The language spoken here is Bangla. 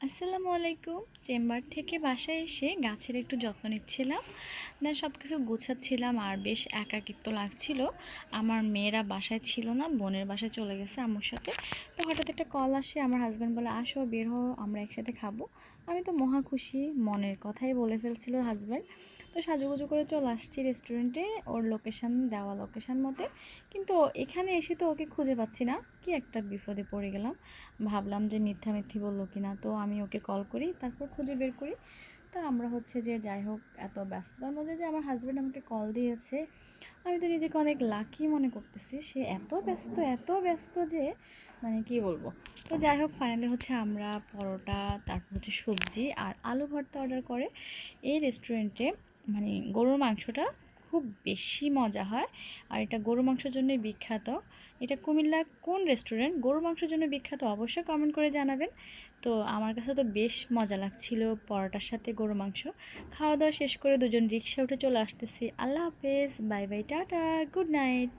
আসসালামু আলাইকুম। চেম্বার থেকে বাসায় এসে গাছের একটু যত্ন নিচ্ছিলাম। দেন সব কিছু গুছাচ্ছিলাম আর বেশ একাকিত্ব লাগছিল। আমার মেয়েরা বাসায় ছিল না, বোনের বাসায় চলে গেছে আম্মুর সাথে। তো হঠাৎ একটা কল আসে, আমার হাজব্যান্ড বলে আসো বের হও, আমরা একসাথে খাবো। আমি তো মহা খুশি, মনের কথাই বলে ফেলছিল হাজব্যান্ড। তো সাজুগুজু করে চলে আসছি রেস্টুরেন্টে, ওর লোকেশান দেওয়া লোকেশান মতে। কিন্তু এখানে এসে তো ওকে খুঁজে পাচ্ছি না, কি একটা বিপদে পড়ে গেলাম। ভাবলাম যে মিথ্যামিথ্যি বললো কিনা, তো আমি ওকে কল করি, তারপর খুঁজে বের করি। তা আমরা হচ্ছে যে যাই হোক, এত ব্যস্ততার মধ্যে যে আমার হাজব্যান্ড আমাকে কল দিয়েছে, আমি তো নিজেকে অনেক লাকি মনে করতেছি। সে এত ব্যস্ত যে মানে কি বলবো। তো যাই হোক, ফাইনালি হচ্ছে আমরা পরোটা, তারপর হচ্ছে সবজি আর আলু ভর্তা অর্ডার করে। এই রেস্টুরেন্টে মানে গরুর মাংসটা খুব বেশি মজা হয়। আর এটা গরুর মাংসের জন্যই বিখ্যাত। এটা কুমিল্লার কোন রেস্টুরেন্ট গরুর মাংসের জন্য বিখ্যাত অবশ্যই কমেন্ট করে জানাবেন। তো আমার কাছে তো বেশ মজা লাগছিল পরোটার সাথে গরুর মাংস। খাওয়া দাওয়া শেষ করে দুজন রিক্সা উঠে চলে আসতেছি। আল্লাহ হাফেজ, bye bye, tata, good night.